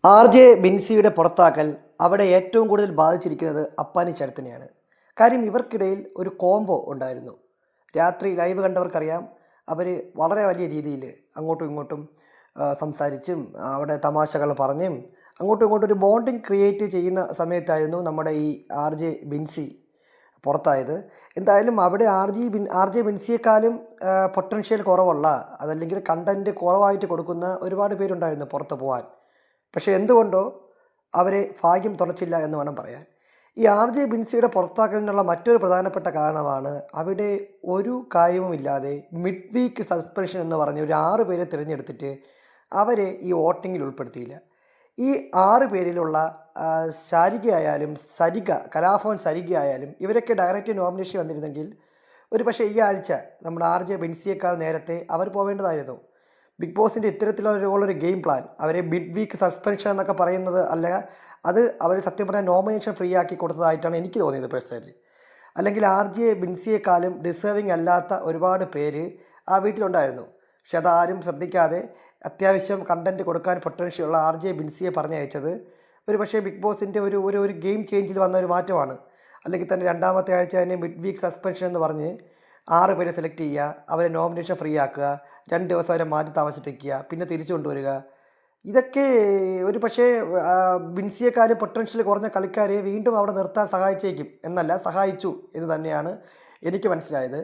R J ബിൻസിയുടെ പുറത്താക്കൽ അവിടെ ഏറ്റവും കൂടുതൽ ബാധിച്ചിരിക്കുന്നത് അപ്പാനി ചരത്തിനെയാണ്. കാര്യം ഇവർക്കിടയിൽ ഒരു കോംബോ ഉണ്ടായിരുന്നു. രാത്രി ലൈവ് കണ്ടവർക്കറിയാം, അവർ വളരെ വലിയ രീതിയിൽ അങ്ങോട്ടും ഇങ്ങോട്ടും സംസാരിച്ചും അവിടെ തമാശകൾ പറഞ്ഞും അങ്ങോട്ടും ഇങ്ങോട്ടും ഒരു ബോണ്ടിങ് ക്രിയേറ്റ് ചെയ്യുന്ന സമയത്തായിരുന്നു നമ്മുടെ ഈ ആർ ജെ ബിൻസി പുറത്തായത്. എന്തായാലും അവിടെ ആർ ജെ ബിൻസിയെക്കാളും പൊട്ടൻഷ്യൽ കുറവുള്ള, അതല്ലെങ്കിൽ കണ്ടൻറ്റ് കുറവായിട്ട് കൊടുക്കുന്ന ഒരുപാട് പേരുണ്ടായിരുന്നു പുറത്ത് പോകാൻ. പക്ഷേ എന്തുകൊണ്ടോ അവരെ ഭാഗ്യം തുണച്ചില്ല എന്ന് വേണം പറയാൻ. ഈ ആർ ജെ ബിൻസിയുടെ പുറത്താക്കലിനുള്ള മറ്റൊരു പ്രധാനപ്പെട്ട കാരണമാണ് അവിടെ ഒരു കാര്യവുമില്ലാതെ മിഡ് വീക്ക് സസ്പെൻഷൻ എന്ന് പറഞ്ഞ് ഒരു 6 പേരെ തിരഞ്ഞെടുത്തിട്ട് അവരെ ഈ വോട്ടിങ്ങിൽ ഉൾപ്പെടുത്തിയില്ല. ഈ 6 പേരിലുള്ള ശാരിക ആയാലും കലാഭവൻ സരിക ആയാലും ഇവരൊക്കെ ഡയറക്റ്റ് നോമിനേഷൻ വന്നിരുന്നെങ്കിൽ ഒരു പക്ഷേ ഈ ആഴ്ച നമ്മുടെ ആർ ജെ ബിൻസിയേക്കാൾ നേരത്തെ അവർ പോവേണ്ടതായിരുന്നു. ബിഗ് ബോസിൻ്റെ ഇത്തരത്തിലുള്ളൊരു ഗെയിം പ്ലാൻ, അവരെ മിഡ് വീക്ക് സസ്പെൻഷൻ എന്നൊക്കെ പറയുന്നത് അല്ല, അത് അവർ സത്യം പറഞ്ഞാൽ നോമിനേഷൻ ഫ്രീ ആക്കി കൊടുത്തതായിട്ടാണ് എനിക്ക് തോന്നിയത് പേഴ്സണലി. അല്ലെങ്കിൽ ആർ ജെ ബിൻസിയെക്കാളും ഡിസേർവിങ് അല്ലാത്ത ഒരുപാട് പേര് ആ വീട്ടിലുണ്ടായിരുന്നു. പക്ഷെ അതാരും ശ്രദ്ധിക്കാതെ അത്യാവശ്യം കണ്ടൻറ്റ് കൊടുക്കാൻ പൊട്ടൻഷ്യലുള്ള ആർ ജെ ബിൻസിയെ പറഞ്ഞയച്ചത് ഒരു പക്ഷേ ബിഗ് ബോസിൻ്റെ ഒരു ഗെയിം ചേഞ്ചിൽ വന്ന ഒരു മാറ്റമാണ്. അല്ലെങ്കിൽ തന്നെ രണ്ടാമത്തെ ആഴ്ച തന്നെ മിഡ് വീക്ക് സസ്പെൻഷൻ എന്ന് പറഞ്ഞ് 6 പേരെ സെലക്ട് ചെയ്യുക, അവരെ നോമിനേഷൻ ഫ്രീ ആക്കുക, 2 ദിവസം അവരെ മാറ്റി താമസിപ്പിക്കുക, പിന്നെ തിരിച്ചു കൊണ്ടുവരിക. ഇതൊക്കെ ഒരു പക്ഷേ ബിൻസിയെക്കാളും പൊട്ടൻഷ്യൽ കുറഞ്ഞ കളിക്കാരെ വീണ്ടും അവിടെ നിർത്താൻ സഹായിച്ചേക്കും എന്നല്ല, സഹായിച്ചു എന്ന് തന്നെയാണ് എനിക്ക് മനസ്സിലായത്.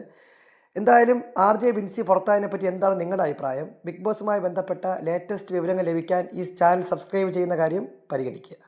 എന്തായാലും ആർ ജെ ബിൻസി പുറത്തായതിനെ പറ്റി എന്താണ് നിങ്ങളുടെ അഭിപ്രായം? ബിഗ് ബോസുമായി ബന്ധപ്പെട്ട ലേറ്റസ്റ്റ് വിവരങ്ങൾ ലഭിക്കാൻ ഈ ചാനൽ സബ്സ്ക്രൈബ് ചെയ്യുന്ന കാര്യം പരിഗണിക്കുക.